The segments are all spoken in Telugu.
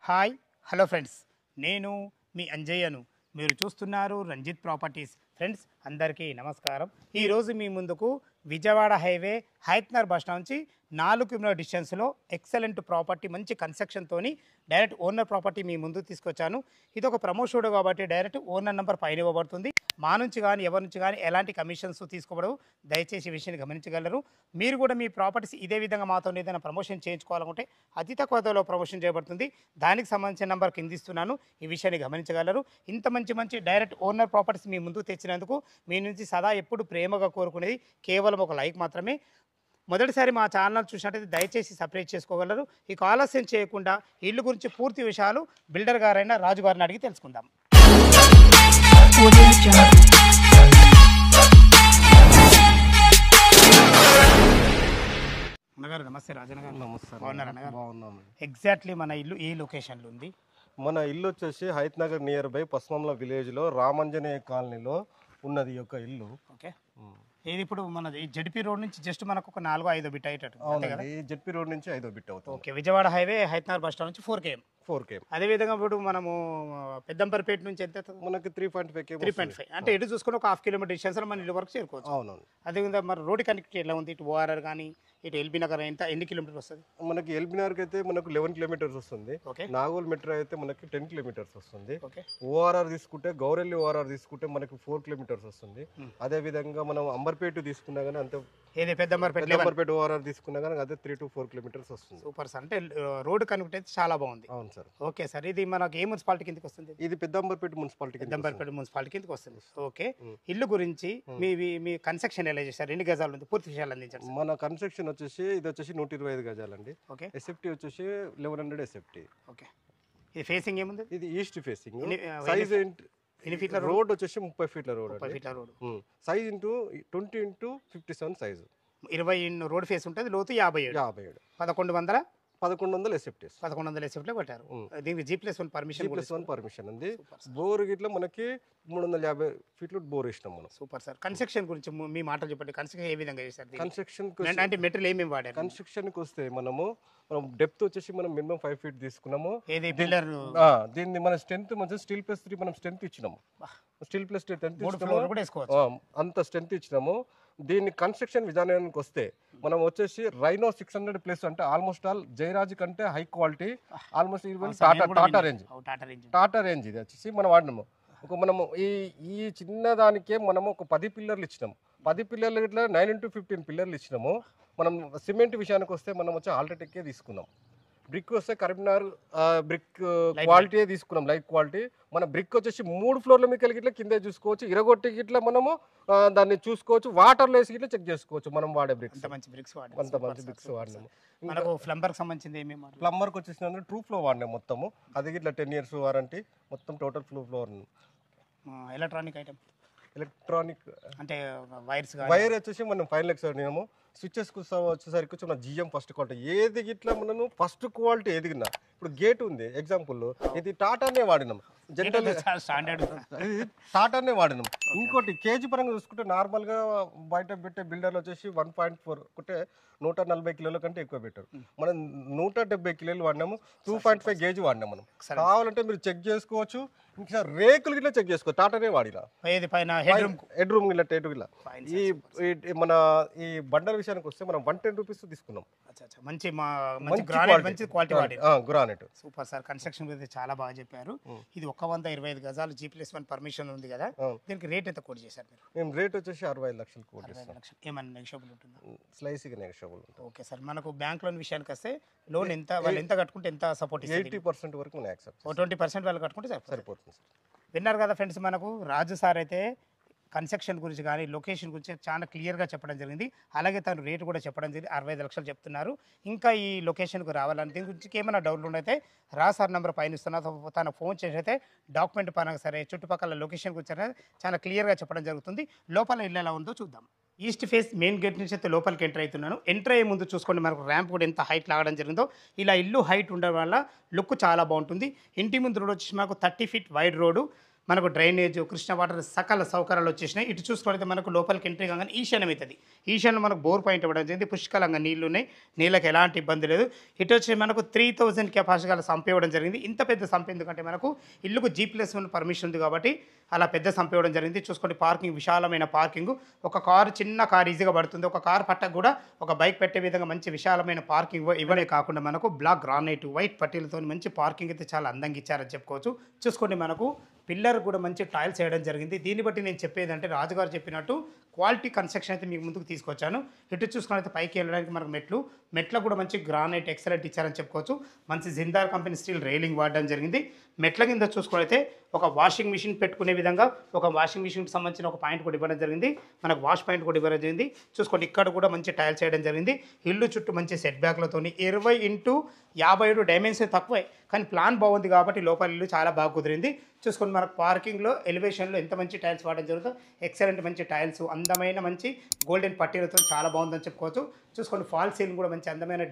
హాయ్ హలో ఫ్రెండ్స్, నేను మీ అంజయ్యను. మీరు చూస్తున్నారు రంజిత్ ప్రాపర్టీస్. ఫ్రెండ్స్ అందరికీ నమస్కారం. ఈరోజు మీ ముందుకు విజయవాడ హైవే హైత్నర్ బస్ స్టాండ్ నుంచి 4 కిలోమీటర్ డిస్టెన్స్లో ఎక్సలెంట్ ప్రాపర్టీ, మంచి కన్స్ట్రక్షన్తోని డైరెక్ట్ ఓనర్ ప్రాపర్టీ మీ ముందుకు తీసుకొచ్చాను. ఇది ఒక ప్రమోషన్ కాబట్టి డైరెక్ట్ ఓనర్ నెంబర్ పైన ఇవ్వబడుతుంది. మా నుంచి కానీ ఎవరి నుంచి కానీ ఎలాంటి కమిషన్స్ తీసుకోబడవు. దయచేసి ఈ విషయాన్ని గమనించగలరు. మీరు కూడా మీ ప్రాపర్టీస్ ఇదే విధంగా మాతో ఏదైనా ప్రమోషన్ చేయించుకోవాలనుకుంటే అతి తక్కువ ధరలో ప్రమోషన్ చేయబడుతుంది. దానికి సంబంధించిన నెంబర్ కింద ఇస్తున్నాను. ఈ విషయాన్ని గమనించగలరు. ఇంత మంచి డైరెక్ట్ ఓనర్ ప్రాపర్టీస్ మీ ముందుకు తెచ్చినందుకు మీ నుంచి సదా ఎప్పుడు ప్రేమగా కోరుకునేది కేవలం ఒక లైక్ మాత్రమే. మొదటిసారి మా ఛానల్ చూసినట్టయితే దయచేసి సబ్స్క్రైబ్ చేసుకోగలరు. ఇక ఆలస్యం చేయకుండా ఇల్లు గురించి పూర్తి విషయాలు బిల్డర్ గారైన రాజు గారిని అడిగి తెలుసుకుందాం. అన్నగారు నమస్తే. రాజన్న గారు నమస్తే. బాగున్నారు అన్నగారు? బాగున్నాము. ఎగ్జాక్ట్లీ మన ఇల్లు ఏ లొకేషన్లో ఉంది? మన ఇల్లు వచ్చేసి హైత్ నగర్ నియర్ బై పస్మంల విలేజ్లో రామంజనేయ కాలనీలో ఉన్నది ఈ యొక్క ఇల్లు. ఓకే, ఇది ఇప్పుడు మన జడ్పీ రోడ్ నుంచి జస్ట్ మనకు ఒక 4-5 బిట్ అయ్యేటట్టు. అవునండి, జెడ్పీ రోడ్ నుంచి 5వ బిట్ అవుతుంది. Okay, Vijayawada highway Hayathnagar bus stand నుంచి 4 km. 4 km. అదేవిధంగా ఇప్పుడు మనము పెద్దంపర్పేట నుంచి ఎంత మనకి 3.5 km. 3.5 అంటే ఇటు చూసుకుని ఒక 1/2 km డిస్టెన్స్లో మన ఇల్లు వరకు చేరుకోవచ్చు. అవునవును. అదేవిధంగా మరి రోడ్ కనెక్టివిటీ ఎలా ఉంది? ఇటు ఓఆర్ఆర్ కానీ ఇటు ఎల్బీ నగర్ ఎన్ని కిలోమీటర్స్ వస్తుంది? మనకి ఎల్బినార్కి అయితే మనకు 11 కిలోమీటర్స్ వస్తుంది. ఓకే, నాగోల్ మెట్రో అయితే మనకి 10 కిలోమీటర్స్ వస్తుంది. ఓకే, ఓఆర్ఆర్ తీసుకుంటే గౌరెల్లి ఓఆర్ఆర్ తీసుకుంటే మనకి 4 కిలోమీటర్స్ వస్తుంది. అదే విధంగా మనం అంబర్పేట తీసుకున్నా కానీ అంతే, ఏది పెద్దంపర్పేట అంబర్పేట ఓఆర్ఆర్ తీసుకున్నా కానీ అదే 3 to 4 కిలోమీటర్స్ వస్తుంది. Super sir. అంటే రోడ్ కనెక్టివిటీ అయితే చాలా బాగుంది. అవును సార్. ఓకే సార్, ఇది మనకి ఏ మున్సిపాలిటీ కిందకి వస్తుంది? ఇది పెద్దంబర్పేట మున్సిపాలిటీ. పెద్దంపర్పేట మున్సిపాలిటీ కిందకి వస్తుంది. ఓకే, ఇల్లు గురించి మీ కన్స్ట్రక్షన్ ఎలా చేశారు? ఎన్ని గజాలు ఉంది? పూర్తి విషయాలు అందించండి. మన కన్స్ట్రక్షన్ వచ్చేసి ఇది వచ్చేసి 125 గజాలండి. ఓకే, ఎస్ఎఫ్టీ వచ్చేసి 1100 ఎస్ఎఫ్టీ. ఓకే, ఇది ఫేసింగ్ ఏముంది? ఇది ఈస్ట్ ఫేసింగ్. సైజ్ సైజ్ ఎన్ని ఫీట్ల రోడ్ వచ్చేసి 30 ఫీట్ల రోడ్. 30 ఫీట్ల road. Size 20 into 57 size. 20 road face ఉంటుంది. లోతు 57. 57 1100 ఎస్ఎఫ్టీస్. 1100 ఎస్ఎఫ్టీలో పెట్టారు. దీనికి G+1 పర్మిషన్. G+1 పర్మిషన్ ఉంది. బోర్ గిట్ల మనకి 350 ఫీట్లు బోర్ ఇచ్చినాం మనం. Super sir. కన్స్ట్రక్షన్ గురించి మీ మాటలు చెప్పండి. కన్స్ట్రక్షన్ ఏ విధంగా చేశారు? కన్స్ట్రక్షన్ అంటే మెటీరియల్ ఏమేమి వాడారు? కన్స్ట్రక్షన్కి వస్తే మనం డెప్త్ వచ్చేసి మనం మినిమం 5 feet తీసుకున్నాము. ఏది పిల్లర్? దీన్ని మన స్ట్రెంత్ మంచి స్టీల్+3 మనం స్ట్రెంత్ ఇచ్చినాము. అంత స్ట్రెంత్ ఇచ్చినాము. దీన్ని కన్స్ట్రక్షన్ విధానానికి వస్తే మనం వచ్చేసి రైనో 600+ అంటే ఆల్మోస్ట్ ఆల్ జయరాజ్ కంటే high quality, almost Tata range ఇది వచ్చేసి మనం వాడినాము. మనము ఈ చిన్న దానికే మనము ఒక 10 పిల్లర్లు ఇచ్చినాము. 10 పిల్లర్లు ఇట్లా 9 into 15 పిల్లర్లు ఇచ్చినాము. మనం సిమెంట్ విషయానికి వస్తే మనం వచ్చి ఆల్ట్రాటెక్కే తీసుకున్నాం. బ్రిక్ వస్తే కరీంనగర్ బ్రిక్ క్వాలిటీ తీసుకున్నాం, లైట్ క్వాలిటీ. మన బ్రిక్ వచ్చేసి 3 ఫ్లోర్ల మీకు ఇట్లా కింద చూసుకోవచ్చు, ఇరగొట్టి ఇట్లా మనము దాన్ని చూసుకోవచ్చు, వాటర్లో వేసి ఇట్లా చెక్ చేసుకోవచ్చు. మనం వాడే బ్రిక్స్ అంత మంచి బ్రిక్స్ వాడినాము. మనకు ప్లంబర్ సంబంధించింది ఏమేమి? ప్లంబర్కి వచ్చేసి ట్రూ ఫ్లో వాడినాం మొత్తము. అది ఇట్లా 10 years వారంటీ, మొత్తం total flow. Electronic item, electronic అంటే వైర్ వచ్చేసి మనం 5 lakhs వాడినాము. స్విచ్చెస్ వచ్చేసరికి మన జిఎం ఫస్ట్ క్వాలిటీ. ఏది ఇట్లా మనం ఫస్ట్ క్వాలిటీ ఎదిగినా ఇప్పుడు గేట్ ఉంది ఎగ్జాంపుల్, ఇది టాటానే వాడినాం. జనరల్ టాటానే వాడినాం. ఇంకోటి కేజీ పరంగా చూసుకుంటే నార్మల్గా బయట పెట్టే బిల్డర్లు వచ్చేసి 1.4 అంటే 140 కిలోల కంటే ఎక్కువ పెట్టారు. మనం 170 కిలోలు వాడినాము. 2.5 gauge వాడినాం. మనం కావాలంటే మీరు చెక్ చేసుకోవచ్చు. ఇంకా రేకులు గిట్లా చెక్ చేసుకోవచ్చు. టాటానే వాడినా. హెడ్ రూమ్ గిట్లా టేటు గిట్లా. మన ఈ బండల విషయానికి వస్తే మనం 110 రూపీస్ తీసుకున్నాం. మంచి గ్రానైట్. Super sir. కన్స్ట్రక్షన్ గురించి చాలా బాగా చెప్పారు. ఇది 125 గజాలు G+1 పర్మిషన్ ఉంది కదా, దీనికి రేట్ ఎంత కోట్ చేశారు మీరు? మేము రేట్ వచ్చేసి 65 లక్షలు కోట్ చేస్తాం. ఏమన్నా నెగోషియబుల్ ఉంటుందా? స్లైసీగా నెగోషియబుల్ ఉంటుంది. Okay sir. మనకు బ్యాంక్ లోన్ విషయానికి వస్తే లోన్ ఎంత, వాళ్ళు ఎంత కట్టుకుంటే ఎంత సపోర్ట్? 80% వరకు మనం యాక్సెప్ట్. 20% వాళ్ళు కట్టుకుంటే సరిపోతుంది సార్. విన్నారు కదా ఫ్రెండ్స్, మనకు రాజు సార్ అయితే కన్స్ట్రక్షన్ గురించి కానీ లొకేషన్ గురించి చాలా క్లియర్గా చెప్పడం జరిగింది. అలాగే తను రేటు కూడా చెప్పడం జరిగింది. 65 లక్షలు చెప్తున్నారు. ఇంకా ఈ లొకేషన్కు రావాలని దీని గురించి ఏమైనా డౌట్లు ఉన్నైతే సార్ నెంబర్ పైన ఇస్తున్నారు. తను ఫోన్ చేసి అయితే డాక్యుమెంట్ పరంగా సరే చుట్టుపక్కల లొకేషన్ గురించి చాలా క్లియర్గా చెప్పడం జరుగుతుంది. లోపల ఇల్లు ఎలా ఉందో చూద్దాం. ఈస్ట్ ఫేస్ మెయిన్ గేట్ నుంచి అయితే లోపలికి ఎంటర్ అవుతున్నాను. ఎంటర్ అయ్యే ముందు చూసుకోండి, మనకు ర్యాంప్ కూడా ఎంత హైట్ లాగడం జరిగిందో. ఇలా ఇల్లు హైట్ ఉండడం వల్ల లుక్ చాలా బాగుంటుంది. ఇంటి ముందు రోడ్ వచ్చేసి మనకు 30 feet వైడ్ రోడ్డు. మనకు డ్రైనేజ్ కృష్ణ వాటర్ సకల సౌకర్యాలు వచ్చేసినాయి. ఇటు చూసుకుంటే మనకు లోపలికి ఎంట్రీ కాగానే ఈశాన్యం అవుతుంది. ఈశాన్యం మనకు బోర్ పాయింట్ ఇవ్వడం జరిగింది. పుష్కలంగా నీళ్లు ఉన్నాయి, నీళ్ళకి ఎలాంటి ఇబ్బంది లేదు. ఇటు వచ్చి మనకు 3000 కెపాసిటీ గల సంప్ ఇవ్వడం జరిగింది. ఇంత పెద్ద సంప్ ఎందుకంటే మనకు ఇల్లుకు G+1 పర్మిషన్ ఉంది కాబట్టి అలా పెద్ద సంప్ ఇవ్వడం జరిగింది. చూసుకోండి పార్కింగ్, విశాలమైన పార్కింగ్. ఒక కారు, చిన్న కారు ఈజీగా పడుతుంది. ఒక కారు పట్టకు కూడా ఒక బైక్ పెట్టే విధంగా మంచి విశాలమైన పార్కింగ్ ఇవ్వడే కాకుండా మనకు బ్లాక్ గ్రానైట్ వైట్ పట్టీలతో మంచి పార్కింగ్ అయితే చాలా అందంగా ఇచ్చారని చెప్పుకోవచ్చు. చూసుకోండి మనకు పిల్లర్ కూడా మంచి టైల్స్ వేయడం జరిగింది. దీన్ని బట్టి నేను చెప్పేది అంటే రాజుగారు చెప్పినట్టు క్వాలిటీ కన్స్ట్రక్షన్ అయితే మీకు ముందుకు తీసుకొచ్చాను. ఇటు చూసుకున్నైతే పైకి వెళ్ళడానికి మనకు మెట్లకు కూడా మంచి గ్రానైట్ ఎక్సలెంట్ ఇచ్చారని చెప్పుకోవచ్చు. మంచి జిందాల్ కంపెనీ స్టీల్ రైలింగ్ వాడడం జరిగింది. మెట్ల కింద చూసుకున్నైతే ఒక వాషింగ్ మిషన్ పెట్టుకునే విధంగా ఒక వాషింగ్ మిషన్కి సంబంధించిన ఒక పాయింట్ కూడా ఇవ్వడం జరిగింది. మనకు వాష్ పాయింట్ కూడా ఇవ్వడం జరిగింది. చూసుకోండి ఇక్కడ కూడా మంచి టైల్స్ వేయడం జరిగింది. ఇల్లు చుట్టూ మంచి సెట్ బ్యాక్లతో 20x57 డైమెన్షన్ తక్కువే కానీ ప్లాన్ బాగుంది కాబట్టి లోపల ఇల్లు చాలా బాగా కుదిరింది. చూసుకోండి మనకు పార్కింగ్లో ఎలివేషన్లో ఎంత మంచి టైల్స్ వాడడం జరుగుతుందో ఎక్సలెంట్ మంచి టైల్స్ అందమైన మంచి గోల్డెన్ పట్టీలతో చాలా బాగుందని చెప్పుకోవచ్చు. చూసుకోండి ఫాల్ సీలింగ్ కూడా మంచి అందమైన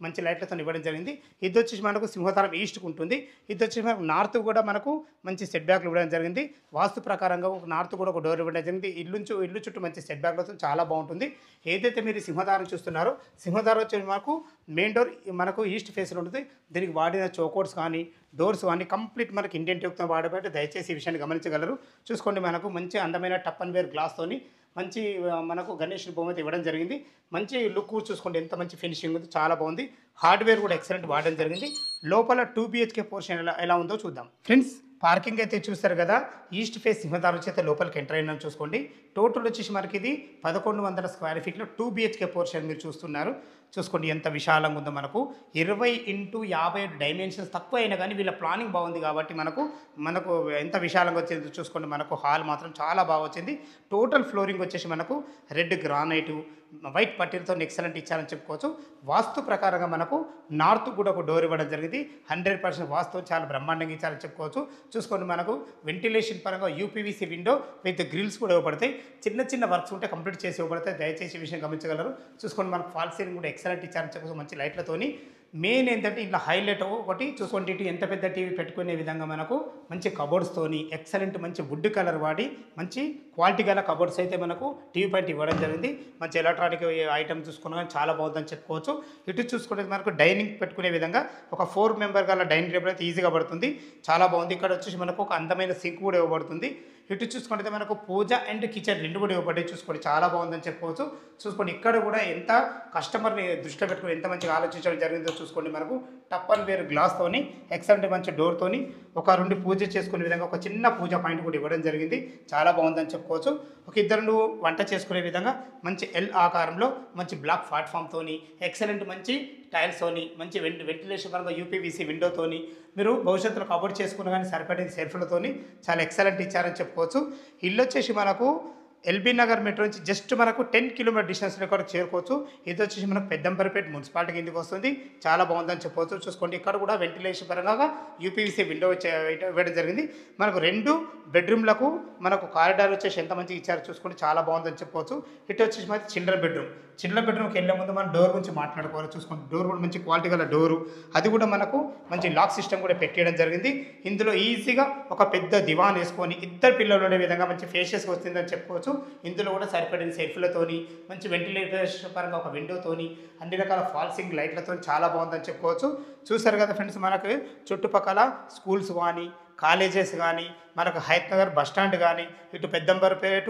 మంచి లైట్లతో ఇవ్వడం జరిగింది. ఇది వచ్చేసి మనకు సింహతారం ఈస్ట్కి ఉంటుంది. ఇది వచ్చేసి మనకు నార్త్ కూడా మనకు మంచి సెట్ బ్యాక్లు ఇవ్వడం జరిగింది. వాస్తు ప్రకారంగా ఒక నార్త్ కూడా ఒక డోర్ ఇవ్వడం జరిగింది. ఇల్లు చుట్టూ మంచి సెట్ బ్యాక్లతో చాలా బాగుంటుంది. ఏదైతే మీరు సింహతారం చూస్తున్నారో సింహతారం వచ్చేసి మనకు మెయిన్ డోర్ మనకు ఈస్ట్ ఫేస్లో ఉంటుంది. దీనికి వాడిన చోకోట్స్ కానీ డోర్స్ కానీ కంప్లీట్ మనకి ఇండియన్ టెక్తో వాడబట్టి దయచేసి ఈ విషయాన్ని గమనించగలరు. చూసుకోండి మనకు మంచి అందమైన టప్ అండ్ వేర్ గ్లాస్తోని మంచి మనకు గణేష్ బొమ్మ ఇవ్వడం జరిగింది. మంచి లుక్ చూసుకోండి ఎంత మంచి ఫినిషింగ్ ఉంది, చాలా బాగుంది. హార్డ్వేర్ కూడా ఎక్సలెంట్ వాడడం జరిగింది. లోపల 2 BHK పోర్షన్ ఎలా ఉందో చూద్దాం ఫ్రెండ్స్. పార్కింగ్ అయితే చూస్తారు కదా, ఈస్ట్ ఫేస్ సింహదారు చేత లోపలికి ఎంటర్ అయినా చూసుకోండి. టోటల్ వచ్చేసి మనకి ఇది 1100 స్క్వేర్ ఫీట్లో 2 BHK పోర్షన్ మీరు చూస్తున్నారు. చూసుకోండి ఎంత విశాలంగా ఉందో. మనకు 20x57 డైమెన్షన్స్ తక్కువ అయినా కానీ వీళ్ళ ప్లానింగ్ బాగుంది కాబట్టి మనకు ఎంత విశాలంగా వచ్చిందో చూసుకోండి. మనకు హాల్ మాత్రం చాలా బాగా వచ్చింది. టోటల్ ఫ్లోరింగ్ వచ్చేసి మనకు రెడ్ గ్రానైటు వైట్ పట్టీలతో ఎక్సలెంట్ ఇచ్చారని చెప్పుకోవచ్చు. వాస్తు ప్రకారంగా మనకు నార్త్ కూడా ఒక డోర్ ఇవ్వడం జరిగింది. 100% వాస్తు చాలా బ్రహ్మాండంగా ఇచ్చారని చెప్పుకోవచ్చు. చూసుకోండి మనకు వెంటిలేషన్ పరంగా UPVC విండో విత్ గ్రిల్స్ కూడా ఇవ్వబడతాయి. చిన్న వర్క్స్ ఉంటే కంప్లీట్ చేసి ఇవ్వబడతాయి. దయచేసి ఈ విషయం గమనించగలరు. చూసుకోండి మనకు ఫాల్ సీలింగ్ కూడా ఎక్సలెంట్ ఇచ్చారని చెప్పుకోవచ్చు. మంచి లైట్లతోని మెయిన్ ఏంటంటే ఇలా హైలైట్ ఒకటి చూసుకోండి. ఇటు ఎంత పెద్ద టీవీ పెట్టుకునే విధంగా మనకు మంచి కబోర్డ్స్తోని ఎక్సలెంట్ మంచి వుడ్ కలర్ వాడి మంచి క్వాలిటీ గల కబోర్డ్స్ అయితే మనకు టీవీ పాయింట్ ఇవ్వడం జరిగింది. మంచి ఎలక్ట్రానిక్ ఐటమ్ చూసుకున్నా కానీ చాలా బాగుందని చెప్పుకోవచ్చు. ఇటు చూసుకుంటే మనకు డైనింగ్ పెట్టుకునే విధంగా ఒక 4 మెంబర్ గల డైనింగ్ టేబుల్ అయితే ఈజీగా పడుతుంది, చాలా బాగుంది. ఇక్కడ వచ్చేసి మనకు ఒక అందమైన సింక్ కూడా ఇవ్వబడుతుంది. ఇటు చూసుకుంటే మనకు పూజ అండ్ కిచెన్ రెండు కూడా ఇవ్వబడ్డాయి. చూసుకోండి చాలా బాగుందని చెప్పుకోవచ్చు. చూసుకోండి ఇక్కడ కూడా ఎంత కస్టమర్ని దృష్టిలో పెట్టుకుని ఎంత మంచిగా ఆలోచించడం జరిగిందో చూసుకోండి. మనకు టప్ అండ్ వేర్ గ్లాస్తోని ఎక్సలెంట్ మంచి డోర్తోని ఒక 2 పూజ చేసుకునే విధంగా ఒక చిన్న పూజ పాయింట్ కూడా ఇవ్వడం జరిగింది. చాలా బాగుందని చెప్పుకోవచ్చు. ఒక 2 వంట చేసుకునే విధంగా మంచి L ఆకారంలో మంచి బ్లాక్ ప్లాట్ఫామ్తోని ఎక్సలెంట్ మంచి టైల్స్తోని మంచి వెంటిలేషన్ పరంగా UPVC విండోతోని మీరు భవిష్యత్తులో కబోర్డ్ చేసుకున్న కానీ సరిపడిన సెల్ఫ్లతోని చాలా ఎక్సలెంట్ ఇచ్చారని చెప్పుకోవచ్చు. ఇల్లు వచ్చేసి మనకు LB నగర్ మెట్రో నుంచి జస్ట్ మనకు 10 కిలోమీటర్ డిస్టెన్స్లో కూడా చేరుకోవచ్చు. ఇది వచ్చేసి మనకు పెద్దంబరిపేట మున్సిపాలిటీ కిందకి వస్తుంది. చాలా బాగుందని చెప్పవచ్చు. చూసుకోండి ఇక్కడ కూడా వెంటిలేషన్ పరంగా UPVC విండో ఇవ్వడం జరిగింది. మనకు 2 బెడ్రూమ్లకు మనకు కారిడార్ వచ్చేసి ఎంత మంచిగా ఇచ్చారో చూసుకోండి. చాలా బాగుందని చెప్పవచ్చు. ఇటు వచ్చేసి మనకి చిల్డ్రన్ బెడ్రూమ్కి వెళ్ళే ముందు మనం డోర్ గురించి మాట్లాడుకోవాలి. చూసుకోండి డోర్ కూడా మంచి క్వాలిటీ గల డోరు, అది కూడా మనకు మంచి లాక్ సిస్టమ్ కూడా పెట్టేయడం జరిగింది. ఇందులో ఈజీగా ఒక పెద్ద దివాన్ వేసుకొని 2 పిల్లలు ఉండే విధంగా మంచి ఫేషియస్గా వస్తుందని చెప్పుకోవచ్చు. ఇందులో కూడా సరిపడిన సెల్ఫ్లతోని మంచి వెంటిలేషన్ పరంగా ఒక విండోతోని అన్ని రకాల ఫాల్సింగ్ లైట్లతో చాలా బాగుందని చెప్పుకోవచ్చు. చూసారు కదా ఫ్రెండ్స్, మనకు చుట్టుపక్కల స్కూల్స్ కానీ కాలేజెస్ కానీ మనకు హయత్ నగర్ బస్టాండ్ కానీ ఇటు పెద్దంబరిపేట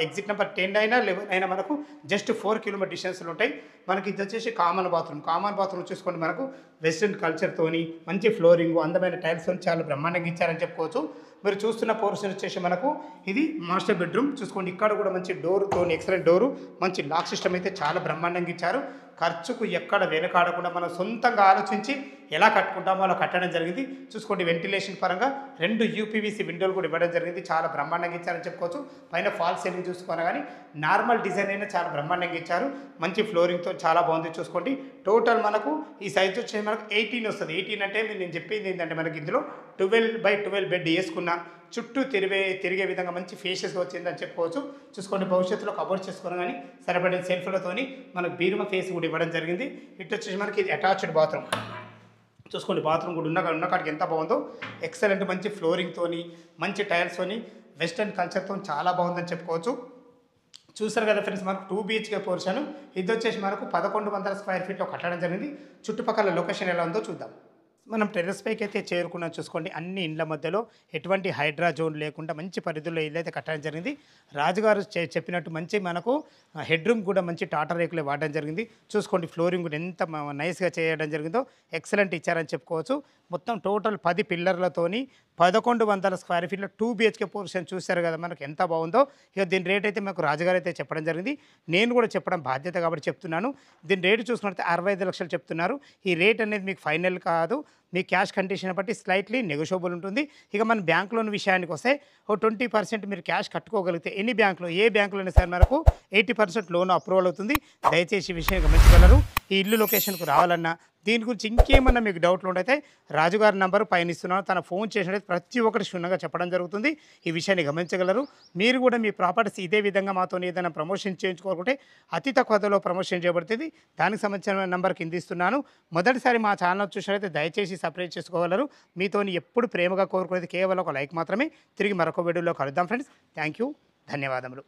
ఎగ్జిట్ నెంబర్ 10 అయినా 11 అయినా మనకు జస్ట్ 4 కిలోమీటర్ డిస్టెన్స్లో ఉంటాయి. మనకి ఇది వచ్చేసి కామన్ బాత్రూమ్ చూసుకోండి. మనకు వెస్ట్రన్ కల్చర్తోని మంచి ఫ్లోరింగ్ అందమైన టైల్స్తో చాలా బ్రహ్మాండంగా ఇచ్చారని చెప్పుకోవచ్చు. మీరు చూస్తున్న పోర్షన్ వచ్చేసి మనకు ఇది మాస్టర్ బెడ్రూమ్. చూసుకోండి ఇక్కడ కూడా మంచి డోర్తో ఎక్సలెంట్ డోరు మంచి లాక్ సిస్టమ్ అయితే చాలా బ్రహ్మాండంగా ఇచ్చారు. ఖర్చుకు ఎక్కడ వెనకాడకుండా మనం సొంతంగా ఆలోచించి ఎలా కట్టుకుంటామో అలా కట్టడం జరిగింది. చూసుకోండి వెంటిలేషన్ పరంగా 2 UPVC విండోలు కూడా ఇవ్వడం జరిగింది. చాలా బ్రహ్మాండంగా ఇచ్చారని చెప్పుకోవచ్చు. పైన ఫాల్ సీలింగ్ చూసుకున్నా కానీ నార్మల్ డిజైన్ అయినా చాలా బ్రహ్మాండంగా ఇచ్చారు. మంచి ఫ్లోరింగ్తో చాలా బాగుంది. చూసుకోండి టోటల్ మనకు ఈ సైజ్ వచ్చేసి మనకు 18 వస్తుంది. 18 అంటే నేను చెప్పింది ఏంటంటే మనకి ఇందులో 12x12 బెడ్ వేసుకున్న చుట్టూ తిరిగే విధంగా మంచి ఫేషియస్గా వచ్చిందని చెప్పుకోవచ్చు. చూసుకోండి భవిష్యత్తులో కబోర్డ్ చేసుకున్నా కానీ సరిపడిన సెల్ఫ్లతోని మనకు బీరువా ఫేస్ కూడా ఇవ్వడం జరిగింది. ఇటు వచ్చేసి మనకి ఇది అటాచ్డ్ బాత్రూమ్. చూసుకోండి బాత్రూమ్ కూడా ఉన్న కాడికి ఎంత బాగుందో. ఎక్సలెంట్ మంచి ఫ్లోరింగ్తోని మంచి టైల్స్తోని వెస్టర్న్ కల్చర్తో చాలా బాగుందని చెప్పుకోవచ్చు. చూసారు కదా ఫ్రెండ్స్, మనకు 2 BHK పోర్షన్. ఇది వచ్చేసి మనకు 1100 స్క్వేర్ ఫీట్లో కట్టడం జరిగింది. చుట్టుపక్కల లొకేషన్ ఎలా ఉందో చూద్దాం. మనం టెర్రస్ పైకి అయితే చేరుకున్నాం. చూసుకోండి అన్ని ఇండ్ల మధ్యలో ఎటువంటి హైడ్రా జోన్ లేకుండా మంచి పరిధిలో ఇల్లు అయితే కట్టడం జరిగింది. రాజుగారు చెప్పినట్టు మంచి మనకు హెడ్ రూమ్ కూడా మంచి టాటా రేకులే వాడడం జరిగింది. చూసుకోండి ఫ్లోరింగ్ కూడా ఎంత నైస్గా చేయడం జరిగిందో, ఎక్సలెంట్ ఇచ్చారని చెప్పుకోవచ్చు. మొత్తం టోటల్ 10 పిల్లర్లతోని 1100 స్క్వేర్ ఫీట్లో 2 BHK పోర్షన్ చూశారు కదా మనకు ఎంత బాగుందో. ఇక దీని రేట్ అయితే మాకు రాజుగారు అయితే చెప్పడం జరిగింది. నేను కూడా చెప్పడం బాధ్యత కాబట్టి చెప్తున్నాను. దీని రేటు చూసుకున్నట్లయితే 65 లక్షలు చెప్తున్నారు. ఈ రేట్ అనేది మీకు ఫైనల్ కాదు, మీ క్యాష్ కండిషన్ బట్టి స్లైట్లీ నెగోషియబుల్ ఉంటుంది. ఇక మన బ్యాంక్ లోన్ విషయానికి వస్తే 20% మీరు క్యాష్ కట్టుకోగలిగితే ఎన్ని బ్యాంకులో ఏ బ్యాంకులోనే సరే మనకు 80% లోన్ అప్రూవల్ అవుతుంది. దయచేసి ఈ విషయం గమనించగలరు. ఈ ఇల్లు లొకేషన్కు రావాలన్నా దీని గురించి ఇంకేమన్నా మీకు డౌట్లు ఉంటే రాజుగారి నంబరు పైన ఇస్తున్నాను, తన ఫోన్ చేసినట్టు ప్రతి ఒక్కటి క్షుణ్ణంగా చెప్పడం జరుగుతుంది. ఈ విషయాన్ని గమనించగలరు. మీరు కూడా మీ ప్రాపర్టీస్ ఇదే విధంగా మాతో ఏదైనా ప్రమోషన్ చేయించుకోకుంటే అతి తక్కువ ధరలో ప్రమోషన్ చేయబడుతుంది. దానికి సంబంధించిన నెంబర్ కింద ఇస్తున్నాను. మొదటిసారి మా ఛానల్ చూసినట్లయితే దయచేసి సబ్స్క్రైబ్ చేసుకోగలరు. మీతో ఎప్పుడు ప్రేమగా కోరుకునేది కేవలం ఒక లైక్ మాత్రమే. తిరిగి మరొక వీడియోలో కలుద్దాం ఫ్రెండ్స్. థ్యాంక్ యూ, ధన్యవాదములు.